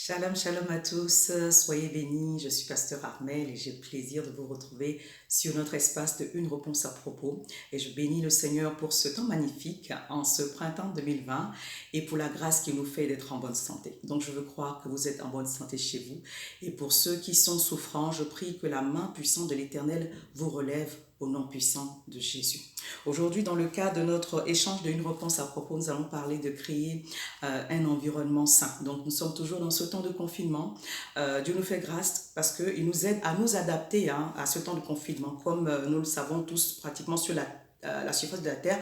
Shalom, shalom à tous, soyez bénis, je suis Pasteur Armel et j'ai le plaisir de vous retrouver sur notre espace de Une réponse à propos. Et je bénis le Seigneur pour ce temps magnifique en ce printemps 2020 et pour la grâce qu'il nous fait d'être en bonne santé. Donc je veux croire que vous êtes en bonne santé chez vous. Et pour ceux qui sont souffrants, je prie que la main puissante de l'Éternel vous relève au nom puissant de Jésus. Aujourd'hui, dans le cadre de notre échange d'une réponse à propos, nous allons parler de créer un environnement sain. Donc, nous sommes toujours dans ce temps de confinement. Dieu nous fait grâce parce qu'il nous aide à nous adapter à ce temps de confinement. Comme nous le savons tous pratiquement sur la surface de la Terre,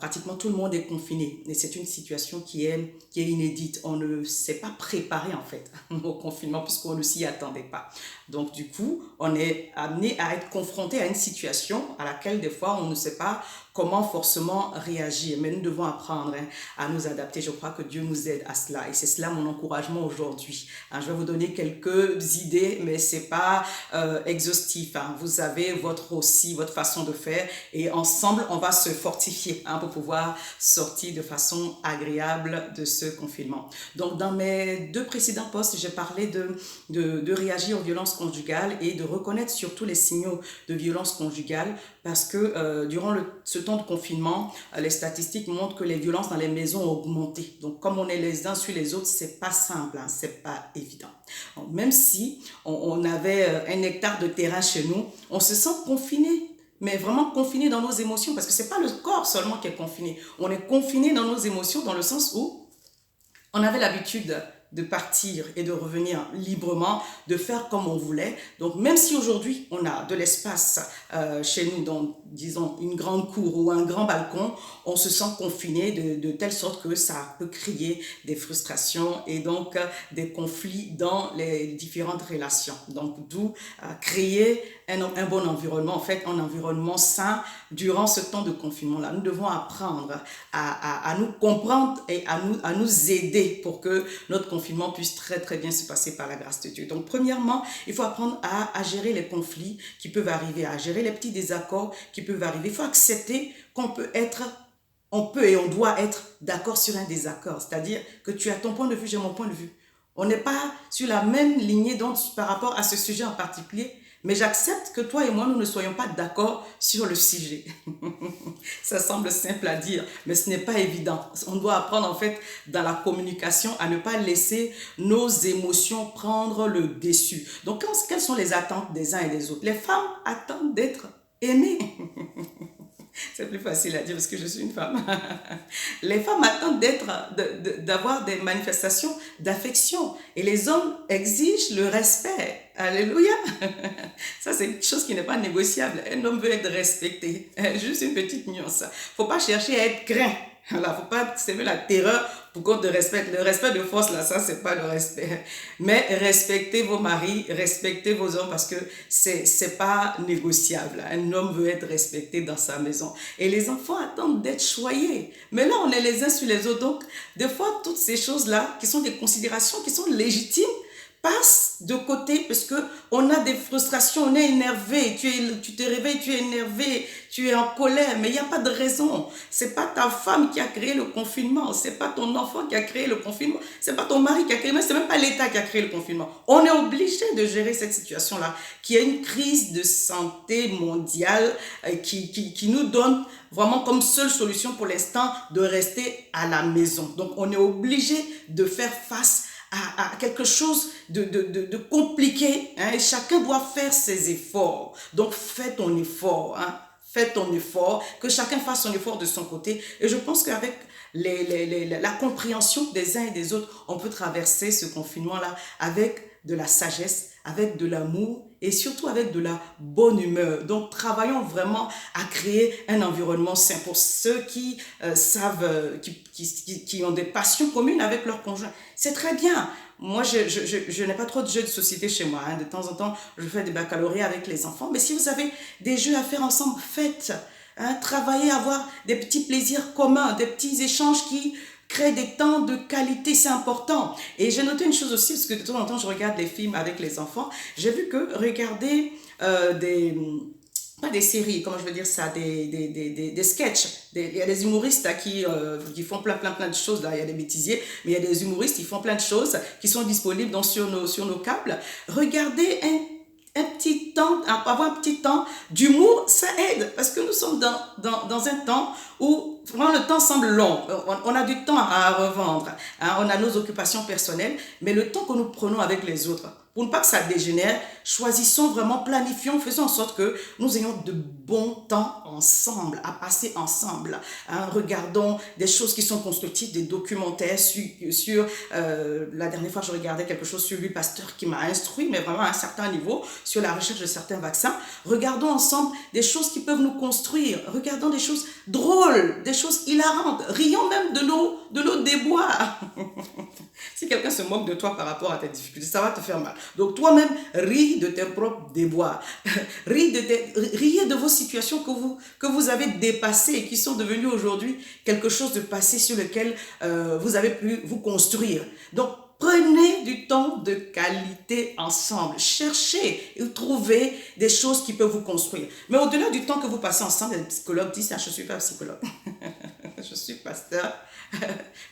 pratiquement tout le monde est confiné. Et c'est une situation qui est inédite. On ne s'est pas préparé en fait au confinement puisqu'on ne s'y attendait pas. Donc du coup, on est amené à être confronté à une situation à laquelle des fois on ne sait pas comment forcément réagir. Mais nous devons apprendre à nous adapter. Je crois que Dieu nous aide à cela. Et c'est cela mon encouragement aujourd'hui. Je vais vous donner quelques idées, mais c'est pas exhaustif. Vous avez votre façon de faire. Et ensemble, on va se fortifier pour pouvoir sortir de façon agréable de ce confinement. Donc, dans mes deux précédents posts, j'ai parlé de réagir aux violences conjugales et de reconnaître surtout les signaux de violence conjugale parce que durant ce temps de confinement, les statistiques montrent que les violences dans les maisons ont augmenté. Donc, comme on est les uns sur les autres, c'est pas simple, c'est pas évident. Donc, même si on avait un hectare de terrain chez nous, on se sent confiné. Mais vraiment confiné dans nos émotions, parce que c'est pas le corps seulement qui est confiné. On est confiné dans nos émotions dans le sens où on avait l'habitude de partir et de revenir librement, de faire comme on voulait. Donc même si aujourd'hui on a de l'espace chez nous, dans disons une grande cour ou un grand balcon, on se sent confiné de telle sorte que ça peut créer des frustrations et donc des conflits dans les différentes relations. Donc d'où créer un bon environnement, en fait un environnement sain durant ce temps de confinement-là. Nous devons apprendre à nous comprendre et à nous aider pour que notre confinement puisse très très bien se passer par la grâce de Dieu. Donc premièrement, il faut apprendre à gérer les conflits qui peuvent arriver, à gérer les petits désaccords qui peuvent arriver. Il faut accepter qu'on peut être on peut et on doit être d'accord sur un désaccord, c'est-à-dire que tu as ton point de vue, j'ai mon point de vue. On n'est pas sur la même lignée donc, par rapport à ce sujet en particulier, mais j'accepte que toi et moi, nous ne soyons pas d'accord sur le sujet. Ça semble simple à dire, mais ce n'est pas évident. On doit apprendre en fait dans la communication à ne pas laisser nos émotions prendre le dessus. Donc, quelles sont les attentes des uns et des autres? Les femmes attendent d'être aimées. C'est plus facile à dire parce que je suis une femme. Les femmes attendent d'avoir des manifestations d'affection et les hommes exigent le respect. Alléluia. Ça, c'est quelque chose qui n'est pas négociable. Un homme veut être respecté. Juste une petite nuance. Faut pas chercher à être craint. Voilà, faut pas s'aimer la terreur pour qu'on te respecte. Le respect de force, là, ça, c'est pas le respect. Mais respectez vos maris, respectez vos hommes parce que c'est pas négociable. Un homme veut être respecté dans sa maison. Et les enfants attendent d'être choyés. Mais là, on est les uns sur les autres. Donc, des fois, toutes ces choses-là, qui sont des considérations qui sont légitimes, passe de côté parce que on a des frustrations, on est énervé, tu te réveilles, tu es énervé, tu es en colère, mais il n'y a pas de raison. C'est pas ta femme qui a créé le confinement, c'est pas ton enfant qui a créé le confinement, c'est pas ton mari qui a créé, mais c'est même pas l'État qui a créé le confinement. On est obligé de gérer cette situation-là, qui est une crise de santé mondiale qui nous donne vraiment comme seule solution pour l'instant de rester à la maison. Donc on est obligé de faire face à quelque chose de compliqué. Et chacun doit faire ses efforts. Donc fais ton effort. Fais ton effort. Que chacun fasse son effort de son côté. Et je pense qu'avec la compréhension des uns et des autres, on peut traverser ce confinement-là avec de la sagesse, avec de l'amour et surtout avec de la bonne humeur. Donc, travaillons vraiment à créer un environnement sain pour ceux qui savent, qui ont des passions communes avec leur conjoint. C'est très bien. Moi, je n'ai pas trop de jeux de société chez moi. De temps en temps, je fais des baccalauréats avec les enfants. Mais si vous avez des jeux à faire ensemble, faites. Travailler, avoir des petits plaisirs communs, des petits échanges qui créent des temps de qualité, c'est important. Et j'ai noté une chose aussi, parce que de temps en temps, je regarde les films avec les enfants. J'ai vu que regarder des pas des séries, comment je veux dire ça, des sketchs. Il y a des humoristes là, qui font plein de choses. Là. Il y a des bêtisiers, mais il y a des humoristes qui font plein de choses qui sont disponibles donc, sur nos câbles. Regardez un petit temps, avoir un petit temps d'humour, ça aide. Parce que nous sommes dans un temps où vraiment le temps semble long. On a du temps à revendre. Hein, on a nos occupations personnelles, mais le temps que nous prenons avec les autres, pour ne pas que ça dégénère, choisissons vraiment, planifions, faisons en sorte que nous ayons de bons temps ensemble, à passer ensemble. Hein, regardons des choses qui sont constructives, des documentaires la dernière fois, je regardais quelque chose sur lui, pasteur, qui m'a instruit, mais vraiment à un certain niveau, sur la recherche de certains vaccins. Regardons ensemble des choses qui peuvent nous construire. Regardons des choses drôles, des choses hilarantes. Rions même de nos déboires. Si quelqu'un se moque de toi par rapport à tes difficultés, ça va te faire mal. Donc toi-même, ris de tes propres déboires. Riez de vos situations que vous avez dépassées et qui sont devenues aujourd'hui quelque chose de passé sur lequel vous avez pu vous construire. Donc, prenez du temps de qualité ensemble. Cherchez et trouvez des choses qui peuvent vous construire. Mais au-delà du temps que vous passez ensemble, les psychologues disent, je ne suis pas psychologue. Je suis pasteur.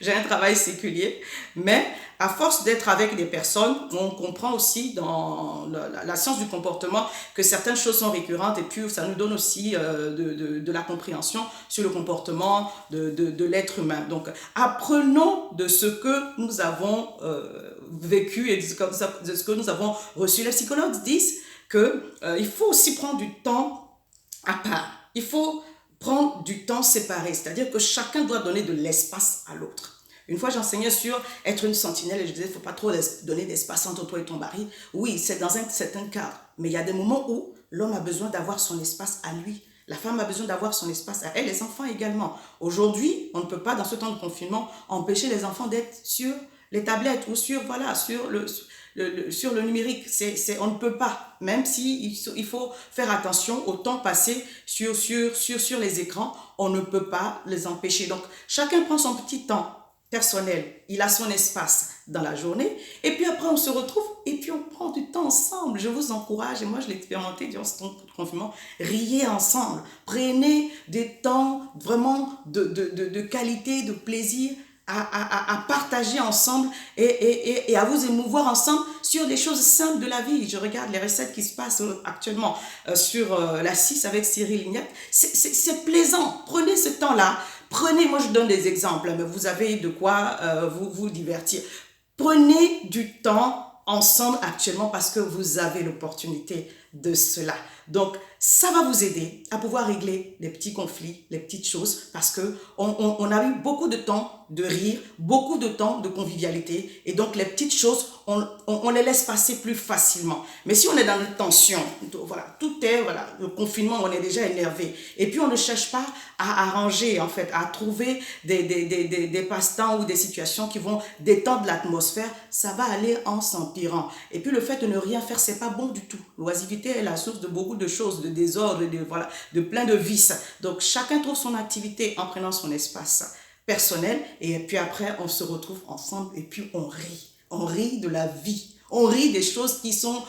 J'ai un travail séculier. Mais à force d'être avec des personnes, on comprend aussi dans la science du comportement que certaines choses sont récurrentes et puis ça nous donne aussi de la compréhension sur le comportement de l'être humain. Donc, apprenons de ce que nous avons vécu et de ce que nous avons reçu. Les psychologues disent qu'il faut aussi prendre du temps à part. Il faut prendre du temps séparé, c'est-à-dire que chacun doit donner de l'espace à l'autre. Une fois, j'enseignais sur être une sentinelle et je disais, il ne faut pas trop donner d'espace entre toi et ton mari. Oui, c'est dans un certain cadre, mais il y a des moments où l'homme a besoin d'avoir son espace à lui. La femme a besoin d'avoir son espace à elle, les enfants également. Aujourd'hui, on ne peut pas, dans ce temps de confinement, empêcher les enfants d'être sur les tablettes ou sur le numérique. On ne peut pas, même si il faut faire attention au temps passé sur les écrans, on ne peut pas les empêcher. Donc, chacun prend son petit temps personnel, il a son espace dans la journée, et puis après on se retrouve et puis on prend du temps ensemble. Je vous encourage, et moi je l'ai expérimenté durant ce temps de confinement, riez ensemble, prenez des temps vraiment de qualité, de plaisir, à partager ensemble et à vous émouvoir ensemble sur des choses simples de la vie. Je regarde les recettes qui se passent actuellement sur la 6 avec Cyril Lignac. C'est plaisant. Prenez ce temps-là. Moi je donne des exemples, mais vous avez de quoi vous divertir. Prenez du temps ensemble actuellement parce que vous avez l'opportunité de cela. Donc, ça va vous aider à pouvoir régler les petits conflits, les petites choses, parce que on a eu beaucoup de temps de rire, beaucoup de temps de convivialité, et donc les petites choses, on les laisse passer plus facilement. Mais si on est dans la tension, voilà, le confinement, on est déjà énervé, et puis on ne cherche pas à arranger, en fait, à trouver des passe-temps ou des situations qui vont détendre l'atmosphère, ça va aller en s'empirant. Et puis le fait de ne rien faire, c'est pas bon du tout. L'oisiveté est la source de beaucoup de choses, de désordre, de plein de vices. Donc chacun trouve son activité en prenant son espace personnel et puis après on se retrouve ensemble et puis on rit. On rit de la vie. On rit des choses qui sont,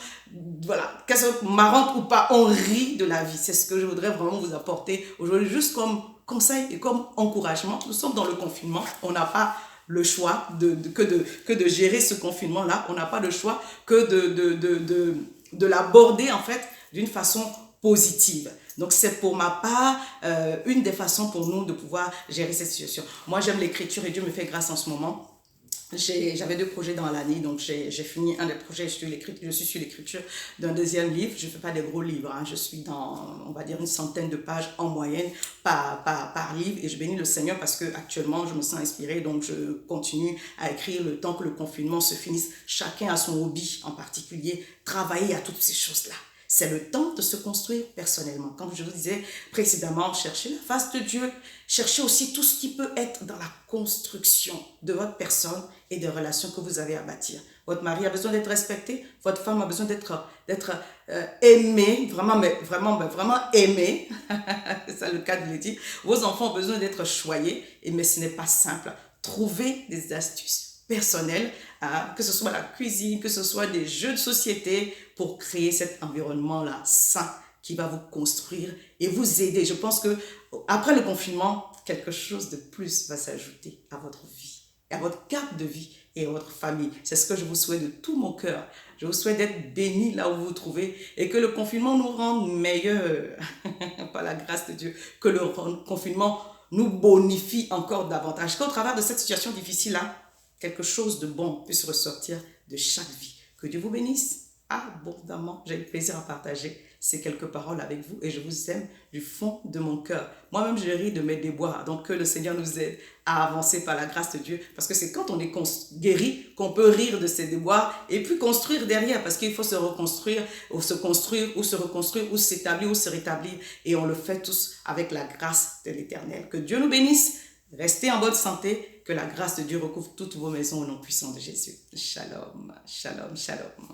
qu'elles soient marrantes ou pas, on rit de la vie. C'est ce que je voudrais vraiment vous apporter aujourd'hui, juste comme conseil et comme encouragement. Nous sommes dans le confinement, on n'a pas le choix que de gérer ce confinement-là. On n'a pas le choix que de l'aborder en fait d'une façon positive. Donc c'est pour ma part une des façons pour nous de pouvoir gérer cette situation. Moi j'aime l'écriture et Dieu me fait grâce en ce moment. J'avais 2 projets dans l'année, donc j'ai fini un des projets, je suis sur l'écriture d'un deuxième livre. Je ne fais pas des gros livres, hein. Je suis dans, on va dire, une centaine de pages en moyenne par livre, et je bénis le Seigneur parce que actuellement je me sens inspirée, donc je continue à écrire le temps que le confinement se finisse. Chacun a son hobby en particulier, travailler à toutes ces choses-là. C'est le temps de se construire personnellement. Comme je vous disais précédemment, cherchez la face de Dieu. Cherchez aussi tout ce qui peut être dans la construction de votre personne et des relations que vous avez à bâtir. Votre mari a besoin d'être respecté. Votre femme a besoin d'être aimée, vraiment aimée. C'est le cas de le dire. Vos enfants ont besoin d'être choyés, mais ce n'est pas simple. Trouvez des astuces personnelles, que ce soit la cuisine, que ce soit des jeux de société, pour créer cet environnement-là sain qui va vous construire et vous aider. Je pense que après le confinement, quelque chose de plus va s'ajouter à votre vie, à votre cadre de vie et à votre famille. C'est ce que je vous souhaite de tout mon cœur. Je vous souhaite d'être bénis là où vous vous trouvez et que le confinement nous rende meilleurs par la grâce de Dieu, que le confinement nous bonifie encore davantage, qu'au travers de cette situation difficile-là, quelque chose de bon puisse ressortir de chaque vie. Que Dieu vous bénisse abondamment. J'ai le plaisir à partager ces quelques paroles avec vous et je vous aime du fond de mon cœur. Moi-même, je ris de mes déboires. Donc, que le Seigneur nous aide à avancer par la grâce de Dieu. Parce que c'est quand on est guéri qu'on peut rire de ses déboires et puis construire derrière. Parce qu'il faut se reconstruire ou se construire ou se reconstruire ou s'établir ou se rétablir. Et on le fait tous avec la grâce de l'Éternel. Que Dieu nous bénisse. Restez en bonne santé. Que la grâce de Dieu recouvre toutes vos maisons au nom puissant de Jésus. Shalom, shalom, shalom.